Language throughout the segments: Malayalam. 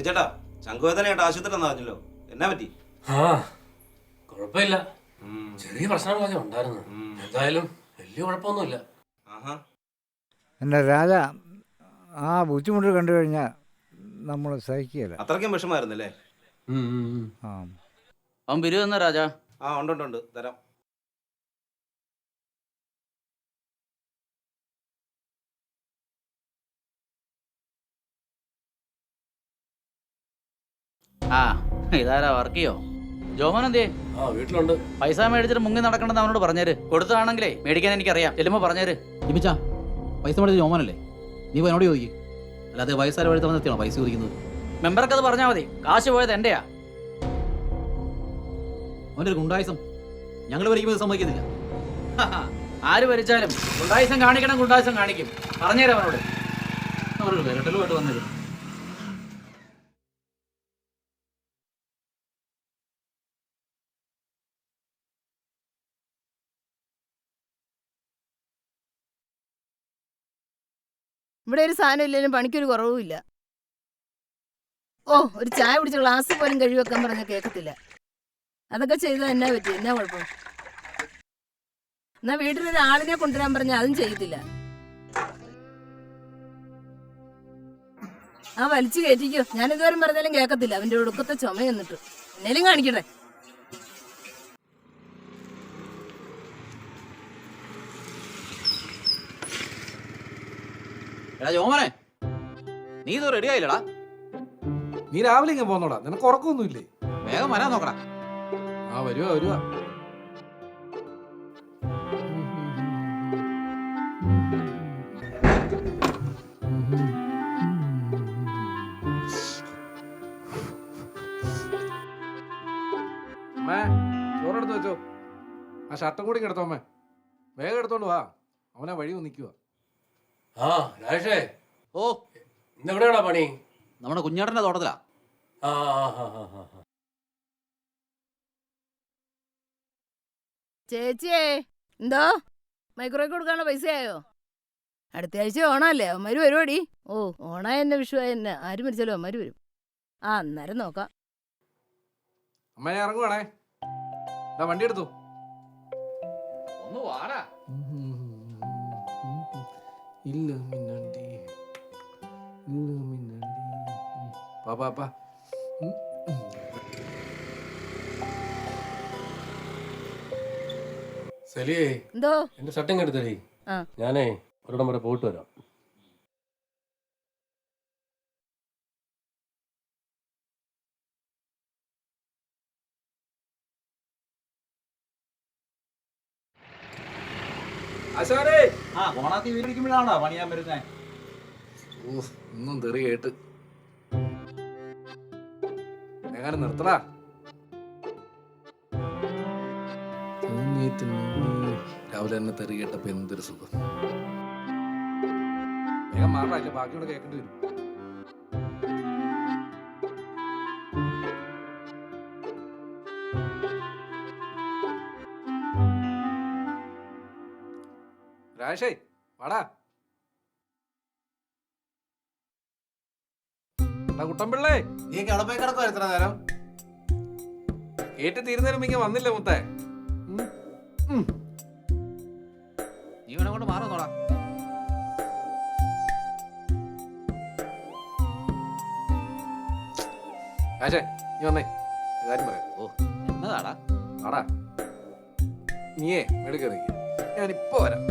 ചേട്ടാ ശംഖുവേദനയായിട്ട് ആശുപത്രി അറിഞ്ഞല്ലോ, എന്നാ പറ്റി? കുഴപ്പമില്ല, ചെറിയ പ്രശ്നങ്ങളൊക്കെ ഉണ്ടായിരുന്നു. എന്തായാലും വലിയ കുഴപ്പമൊന്നുമില്ല. എൻ്റെ രാജ, ആ ബുദ്ധിമുട്ട് കണ്ടു കഴിഞ്ഞാൽ നമ്മൾ സഹിക്കുകയില്ല. അത്രയ്ക്കും വിഷമായിരുന്നല്ലേ? അവൻ ബിരു തന്ന രാജാ? ഉണ്ട് തരാം. ഇതാരാ വർക്ക് ചെയ്യോ? ജോമോൻ എന്തേ? വീട്ടിലുണ്ട്. പൈസ മേടിച്ചിട്ട് മുങ്ങി നടക്കണമെന്ന് അവനോട് പറഞ്ഞേര്. കൊടുത്തതാണെങ്കിലേ മേടിക്കാൻ എനിക്കറിയാം. ചെല്ലുമ്പോ പറഞ്ഞേര്. ഇമിച്ചാ, പൈസ മേടിച്ച ജോമോനല്ലേ? നീ എന്നോട് ചോദിക്കും. അല്ലാതെ വയസ്സാര വഴി നിർത്തിയാണോ പൈസ ചോദിക്കുന്നത്? മെമ്പർക്ക് അത് പറഞ്ഞാൽ മതി. കാശ് പോയത് എന്റെയാ. അവൻ്റെ ഒരു ഗുണ്ടായുസം ഞങ്ങൾ ഭരിക്കുമ്പോൾ സമ്മതിക്കത്തില്ല. ആര് ഭരിച്ചാലും ഗുണ്ടായുസം കാണിക്കണം, ഗുണ്ടായുസം കാണിക്കും. പറഞ്ഞേരാ അവനോട്. അവരോട് വിരട്ടലുമായിട്ട് വന്നത്. ഇവിടെ ഒരു സാധനം ഇല്ലെങ്കിലും പണിക്കൊരു കുറവുമില്ല. ഒരു ചായ കുടിച്ച ഗ്ലാസ് പോലും കഴുകി വെക്കാൻ പറഞ്ഞാൽ കേൾക്കത്തില്ല. അതൊക്കെ ചെയ്താൽ എന്നാ പറ്റി? എന്നാ കുഴപ്പം? എന്നാ വീട്ടിലൊരാളിനെ കൊണ്ടുവരാൻ പറഞ്ഞാൽ അതും ചെയ്യത്തില്ല. വലിച്ചു കയറ്റിക്കോ. ഞാനിതുവരെ പറഞ്ഞാലും കേൾക്കത്തില്ല. അവന്റെ ഒടുക്കത്തെ ചുമ എന്നിട്ട് എന്നേലും കാണിക്കട്ടെ. എടാ ജോമനെ, നീ ഇത് റെഡി ആയില്ലടാ? നീ രാവിലെ ഇങ്ങനെ പോന്നോടാ, നിനക്ക് ഉറക്കമൊന്നുമില്ലേ? വേഗം വരാൻ നോക്കടാ. വരുവാ. അമ്മേ, ചോറെടുത്ത് വെച്ചോ. ആ ഷർട്ടും കൂടി കിടത്തോ അമ്മേ. വേഗം എടുത്തോണ്ട് വാ, അവനാ വഴി നിൽക്കുക. രാജേഷേ, ഇന്നെവിടെയാണോ പണി? നമ്മുടെ കുഞ്ഞാട്ടന്റെ തോട്ടത്തിലാ. ചേച്ചിയേ, എന്തോ മൈക്രോയ്ക്ക് കൊടുക്കാനുള്ള പൈസയായോ? അടുത്ത ആഴ്ച ഓണമല്ലേ, അവന്മാര് വരുവാടി. ഓണായ എന്നെ, വിഷുവായ എന്നെ, ആര് മരിച്ചാലും അവന്മാര് വരും. അന്നേരം നോക്കാം. അമ്മ ഞാൻ ഇറങ്ങുവാണേ. വണ്ടി എടുത്തു. ഒന്ന് വാടാ. ഇല്ല മിന്നണ്ടി, പാപ്പാ. സലിയേ, എന്തോ എന്റെ ഷർട്ടും എടുത്തേ. ഞാനേ ഒരിടം വരെ പോയിട്ട് വരാം. ഓണാത്തി വീടിക്കുമ്പോഴാണോ പണിയാൻ വരുന്നേ? ഒന്നും തെറി കേട്ട് എങ്ങനെ നിർത്തടാ. രാവിലെ തന്നെ തെറി കേട്ടപ്പോ എന്തൊരു സുഖം. വേഗം മാറാല്ല, ബാക്കിയോടെ കേൾക്കേണ്ടി വരും. രാജേഷേ, വാടാ. കുട്ടമ്പിള്ളേ, നീ കിടപ്പേ കിടക്കുവാ എത്ര നേരം? കേട്ട് തീരുന്നേരം ഇങ്ങനെ വന്നില്ല മുത്തേ. നീ വേണം കൊണ്ട് മാറുന്നോടാ. രാജേ, നീ വന്നേ, കാര്യം പറയാം. എന്നതാടാ? ആടാ, നീയേ എടുക്കറി, ഞാനിപ്പോ വരാം.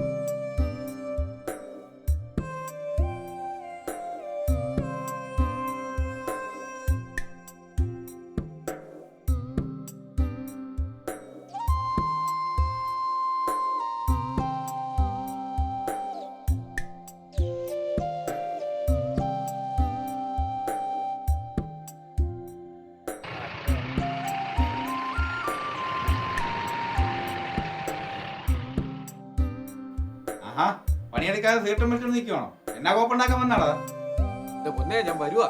പണിയെടുക്കാതെ സീട്ടും വിളിച്ചോണ്ട് നിൽക്കുവാണോ? എന്നാ കോപ്പുണ്ടാക്കാൻ വന്നാടാ? എന്റെ പൊന്നെ ഞാൻ വരുവാ.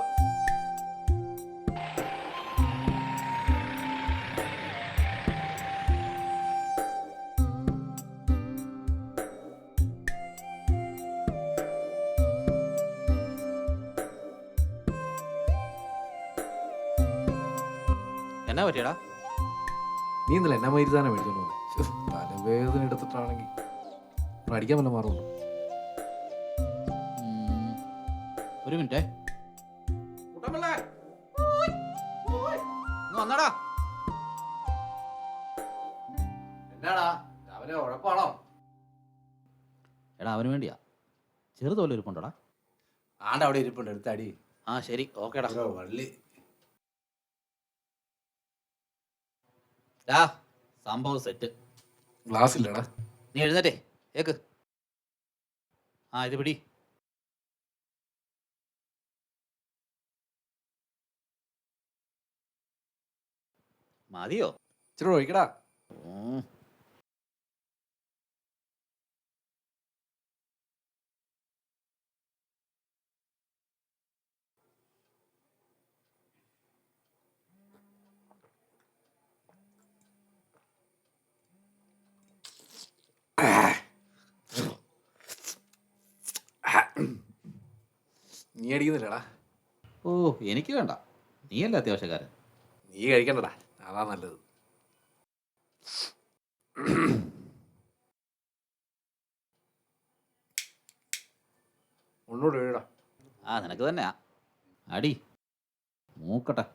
എന്നാ പറ്റിയടാ? നീ ഇന്നലെ എന്നാ മരുന്നാണ് മേടിച്ചോണ്ട് വന്നത്? തലവേദന എടുത്തിട്ടാണെങ്കിൽ അടിക്കാൻ വല്ല മാറുള്ളൂ. ഒരു മിനിറ്റേ. വന്നടാ. എന്നാടാ രാവിലെ ഉഴപ്പാണോ? എടാ അവന് വേണ്ടിയാ. ചെറുതോലെ ഇരിപ്പുണ്ടോടാ? ആണ്ട് അവിടെ ഇരിപ്പുണ്ട്, എടുത്തടി. ആ ശരി, ഓക്കേടാ. വള്ളി സംഭവം സെറ്റ്. ഗ്ലാസ് ഇല്ലടാ. നീ എഴുന്നേറ്റേ ഏക്ക്. ആ ഇത് പിടി. മതിയോ? ഇച്ചിരി ഒഴിക്കടാ. നീ അടിക്കുന്നില്ലടാ. ഓ എനിക്ക് വേണ്ട, നീയല്ലേ അത്യാവശ്യക്കാരൻ. നീ കഴിക്കണ്ടടാ, അതാ നല്ലത്. ഒന്നൂടെ എഴുതാ. ആ നിനക്ക് തന്നെയാ. അടി മൂക്കട്ടെ.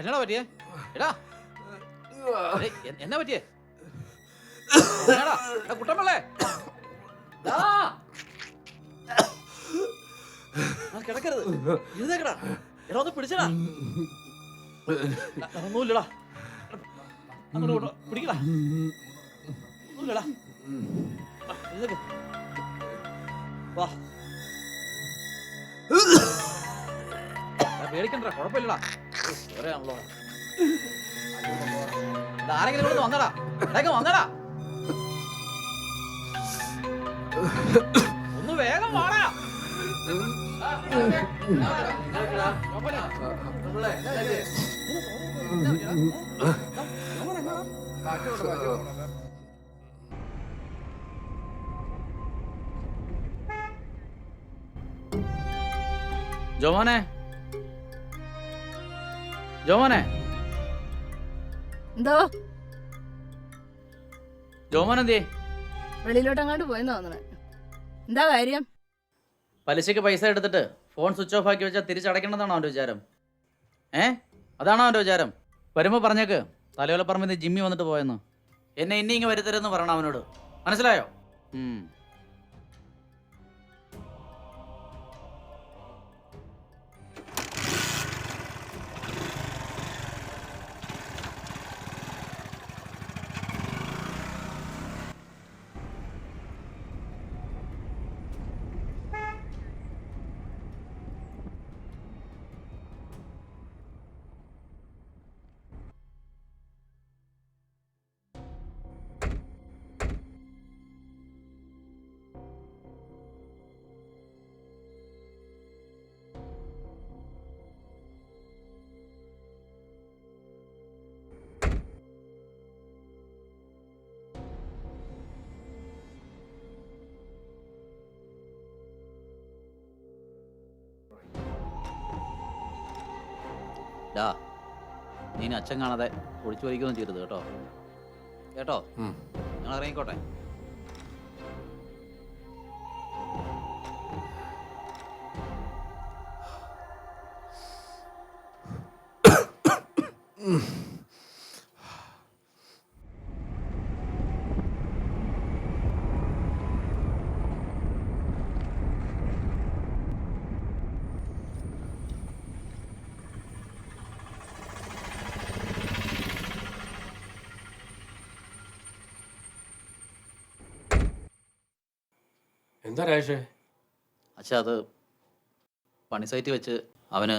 എന്നാടാ പറ്റിയേ? എടാ എന്നാ പറ്റിയേ? കുട്ടമ്പളേ കിടക്കരുത്, ഇരുന്നേക്കടാ. എടാ ഒന്ന് പിടിച്ചടാ. ഒന്നുമില്ലടാ, അങ്ങോട്ട് പിടിക്കടാ. ഒന്നുമില്ലടാ, ഇരുന്നേക്ക്. വാ പേടിക്കണ്ട, കുഴപ്പമില്ലടാ. ഒരേയാണല്ലോ. ആരെങ്കിലും ഇവിടെ വന്നടാ, ഇടയ്ക്ക് വന്നടാ. ഒന്ന് വേഗം വാടാ. ജോമോനെ, ജോമോനെ, എന്തോ ജോമോൻ എന്തേ? വെളിയിലോട്ടങ്ങാണ്ട് പോയെന്ന് തോന്നണേ. എന്താ കാര്യം? പലിശക്ക് പൈസ എടുത്തിട്ട് ഫോൺ സ്വിച്ച് ഓഫ് ആക്കി വെച്ചാൽ തിരിച്ചടയ്ക്കണമെന്നാണോ അവൻ്റെ വിചാരം? അതാണോ അവൻ്റെ വിചാരം? വരുമ്പോൾ പറഞ്ഞേക്ക് തലയോലപ്പറമ്പിൽ നിന്ന് ജിമ്മി വന്നിട്ട് പോയെന്ന്. എന്നെ ഇനി ഇങ്ങ് വരുത്തരുതെന്ന് പറയണം അവനോട്, മനസ്സിലായോ? നീ ഇനി അച്ഛൻ കാണാതെ ഒളിച്ചു വലിക്കുകയൊന്നും ചെയ്യരുത് കേട്ടോ. കേട്ടോ? ഉം. ഞങ്ങൾ ഇറങ്ങിക്കോട്ടെ. എന്താ രാജേഷേ? അച്ഛാ, അത് പണി സൈറ്റ് വെച്ച് അവന്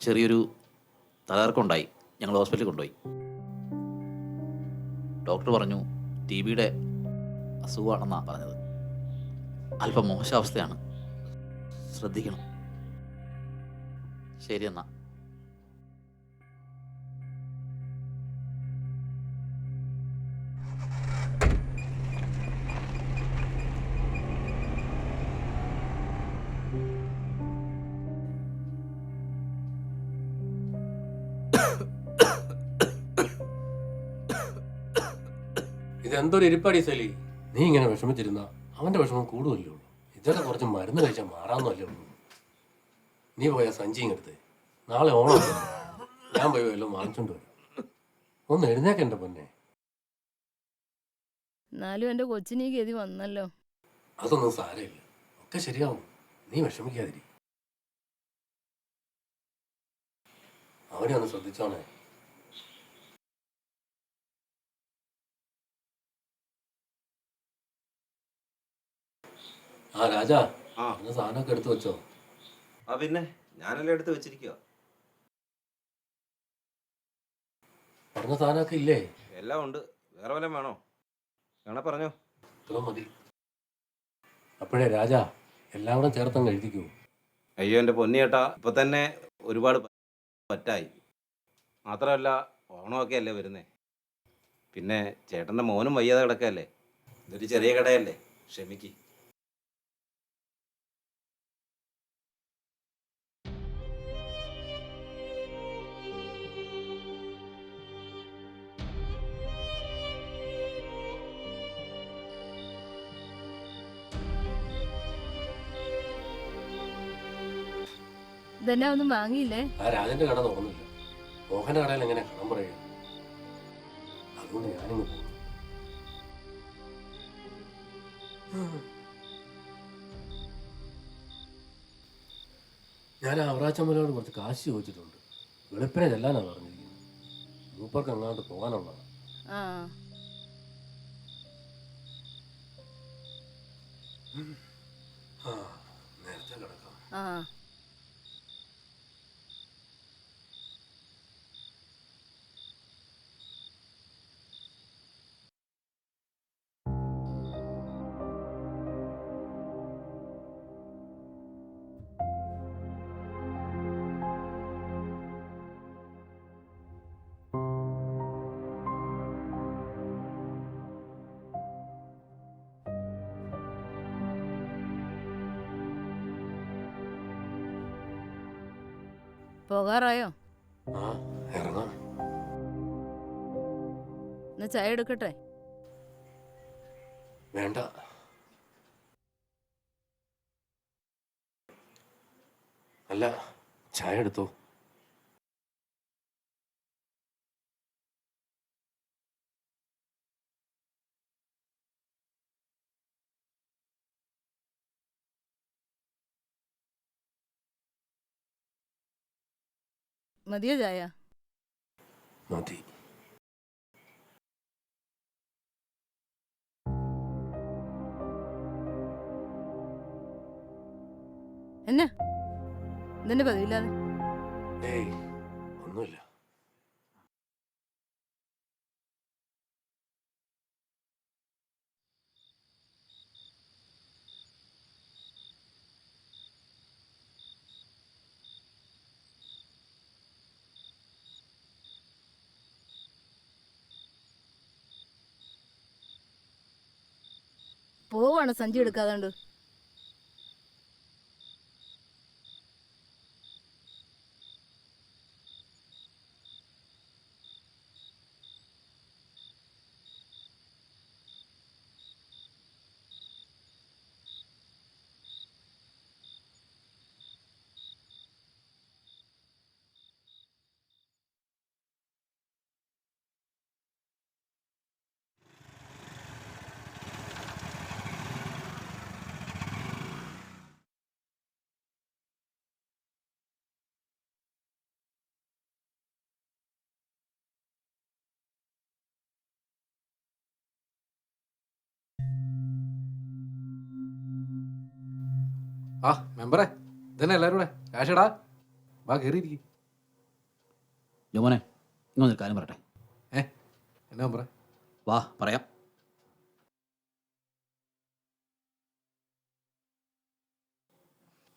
ചെറിയൊരു തലകറക്കമുണ്ടായി. ഞങ്ങൾ ഹോസ്പിറ്റലിൽ കൊണ്ടുപോയി. ഡോക്ടർ പറഞ്ഞു TBയുടെ അസുഖമാണെന്നാണ് പറഞ്ഞത്. അല്പം മോശാവസ്ഥയാണ്, ശ്രദ്ധിക്കണം. ശരി എന്നാ. ഇതെന്തൊരു ഇരിപ്പാടി സലി. നീ ഇങ്ങനെ വിഷമിച്ചിരുന്ന അവന്റെ വിഷമം കൂടുമല്ലേ ഉള്ളൂ. ഇതൊക്കെ കുറച്ച് മരുന്ന് കഴിച്ചാൽ മാറാമെന്നല്ലേ ഉള്ളൂ. നീ പോയ സഞ്ചിയും എടുത്ത് നാളെ ഓണം. ഞാൻ പോയി വല്ലതും വാങ്ങിച്ചോണ്ട് വരാം. ഒന്ന് എഴുന്നേക്കെന്റെ പൊന്നെ. എന്നാലും എൻ്റെ കൊച്ചിനീ ഗതി വന്നല്ലോ. അതൊന്നും സാരമില്ല, ഒക്കെ ശരിയാവും. നീ വിഷമിക്കാതിരി. അവനെ ഒന്ന് ശ്രദ്ധിച്ചോണേ. ആ രാജാ, ആ പറഞ്ഞ സാധനമൊക്കെ എടുത്തു വെച്ചോ? ആ പിന്നെ ഞാനെല്ലാം എടുത്ത് വെച്ചിരിക്കുക. പറഞ്ഞ സാധനമൊക്കെ ഇല്ലേ? എല്ലാം ഉണ്ട്. വേറെ വല്ലതും വേണോ? വേണേ പറഞ്ഞോ. ഇത്ര മതി. അപ്പോഴേ രാജാ, എല്ലാം കൂടെ ചേർത്തങ്ങ് എഴുതിക്കൂ. അയ്യോ എൻ്റെ പൊന്നിയേട്ടാ, ഇപ്പം തന്നെ ഒരുപാട് പറ്റായി. മാത്രമല്ല ഓണമൊക്കെ അല്ലേ വരുന്നേ. പിന്നെ ചേട്ടൻ്റെ മോനും വയ്യാതെ കിടക്കല്ലേ. ഇതൊരു ചെറിയ കടയല്ലേ, ക്ഷമിക്ക്. ഇതെന്നെ ഒന്നും വാങ്ങിയില്ലേ? ആ രാജന്റെ കട തുറന്നില്ല. മോഹന്റെ കടയിൽ എങ്ങനെ കടം പറയുക? അതുകൊണ്ട് ഞാനിങ്ങ് പോകും. ഞാൻ അവറാച്ചമ്മനോട് കുറച്ച് കാശ് ചോദിച്ചിട്ടുണ്ട്. വെളുപ്പിനെ ചെല്ലാനാണ് പറഞ്ഞിരിക്കുന്നത്. മൂപ്പർക്ക് അങ്ങോട്ട് പോകാനുള്ളതാണ്. ആ നേരത്തെ കിടക്കാം. ആ പോകാറായോ? ആ ഇറങ്ങാം. എന്നാ ചായ എടുക്കട്ടെ? വേണ്ട. അല്ല, ചായ എടുത്തോ. മതിയോ ചായ? മതി. എന്നാ ഇതെന്നെ പതിവില്ലാതെ? ഏയ് ഒന്നുമില്ല. പോവാണ് സഞ്ചി എടുക്കാതാണ്ട്. ആ മെമ്പറെ ഇതന്നെ എല്ലാവരും കൂടെ രാഷേടാ വാ കയറിയിരിക്കും. ജോമോനെ ഇങ്ങൊന്നൊരു കാര്യം പറയട്ടെ. എന്നാ മെമ്പറെ? വാ പറയാം.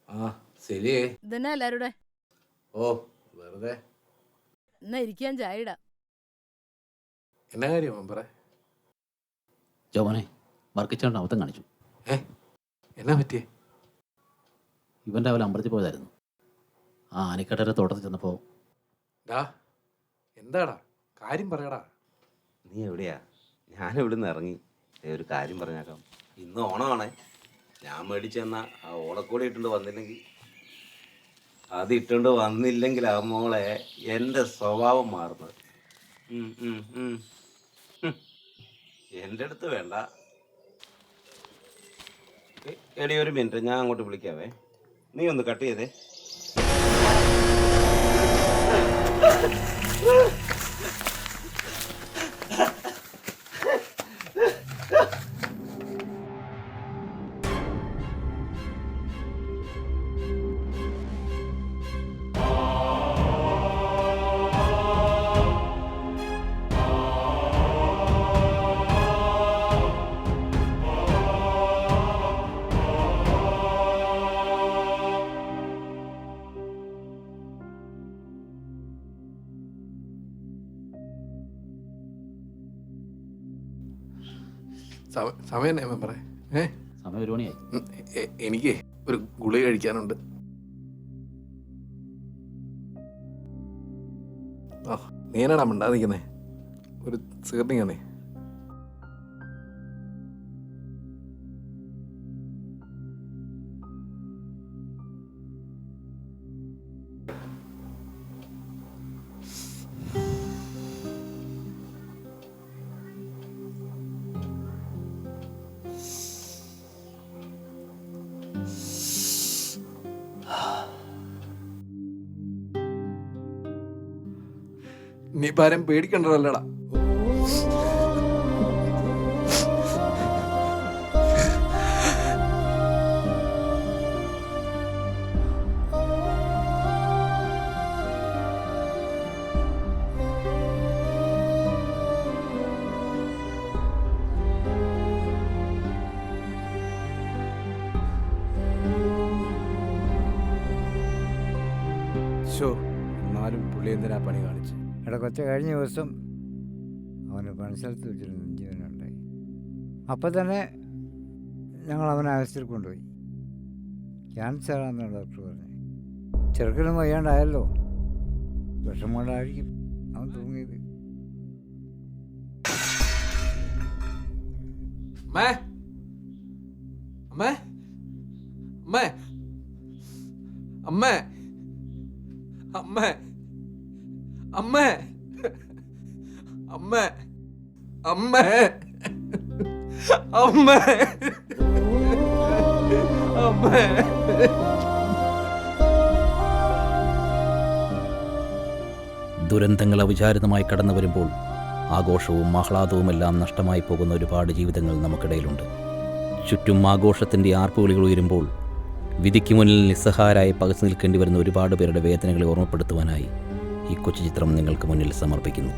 ആ ശരിയേ. ഇതന്നെ എല്ലാവരും കൂടെ ഓ വെറുതെ. എന്നാ ഇരിക്കാൻ ചായ ഇടാം. എന്നാ കാര്യം മെമ്പറെ? ജോമോനെ വർക്കിച്ചേട്ടൻ അബദ്ധം കാണിച്ചു. എന്നാ പറ്റിയേ? ഇവൻ രാവിലെ അമ്പലത്തിൽ പോയതായിരുന്നു. ആ ആനിക്കട്ടയുടെ തോട്ടത്തിൽ ചെന്നപ്പോൾ ഡാ എന്താടാ കാര്യം പറയടാ. നീ എവിടെയാ? ഞാൻ ഇവിടുന്ന് ഇറങ്ങി. ഒരു കാര്യം പറഞ്ഞേക്കാം. ഇന്ന് ഓണമാണേ. ഞാൻ മേടിച്ചു തന്ന ആ ഓണക്കോടി ഇട്ടുകൊണ്ട് വന്നില്ലെങ്കിൽ അത് ഇട്ടുകൊണ്ട് വന്നില്ലെങ്കിൽ ആ മോളെ എൻ്റെ സ്വഭാവം മാറുന്നത്. എൻ്റെ അടുത്ത് വേണ്ട. എടി ഒരു മിനിറ്റ്, ഞാൻ അങ്ങോട്ട് വിളിക്കാവേ. നീ ഒന്ന് കട്ട് ചെയ്തേ. സമയം എന്നാ മെമ്പറെ? സമയം 1 മണിയായി. എനിക്ക് ഒരു ഗുളിക കഴിക്കാനുണ്ട്. ആ നീ എന്നാടാ മിണ്ടാതിരിക്കുന്നേ? ഒരു സീർണിങ്ങാണേ. നീ പാരം പേടിക്കണ്ടല്ലടാ. എന്നാലും പുള്ളി എന്തിനാ പണി കാണിച്ചു? എടാ കൊച്ച, കഴിഞ്ഞ ദിവസം അവന് പണിസ്ഥലത്ത് വെച്ചൊരു നെഞ്ചുവേദനയുണ്ടായി. അപ്പം തന്നെ ഞങ്ങൾ അവനെ ആശുപത്രിയിൽ കൊണ്ടുപോയി. ക്യാൻസറാണെന്ന് ഡോക്ടർ പറഞ്ഞു. ചെറുക്കനും വയ്യാണ്ടായല്ലോ. വിഷം കൊണ്ടായിരിക്കും അവൻ തൂങ്ങിയത്. അമ്മേ അമ്മേ അമ്മേ അമ്മേ അമ്മേ അമ്മേ അമ്മേ അമ്മേ അമ്മേ. ദുരന്തങ്ങൾ അവിചാരിതമായി കടന്നു വരുമ്പോൾ ആഘോഷവും ആഹ്ലാദവുമെല്ലാം നഷ്ടമായി പോകുന്ന ഒരുപാട് ജീവിതങ്ങൾ നമുക്കിടയിലുണ്ട്. ചുറ്റും ആഘോഷത്തിൻ്റെ ആർപ്പുവിളികൾ ഉയരുമ്പോൾ വിധിക്ക് മുന്നിൽ നിസ്സഹായരായി പകച്ചു നിൽക്കേണ്ടി വരുന്ന ഒരുപാട് പേരുടെ വേദനകളെ ഓർമ്മപ്പെടുത്തുവാനായി ഈ കൊച്ചു ചിത്രം നിങ്ങൾക്ക് മുന്നിൽ സമർപ്പിക്കുന്നു.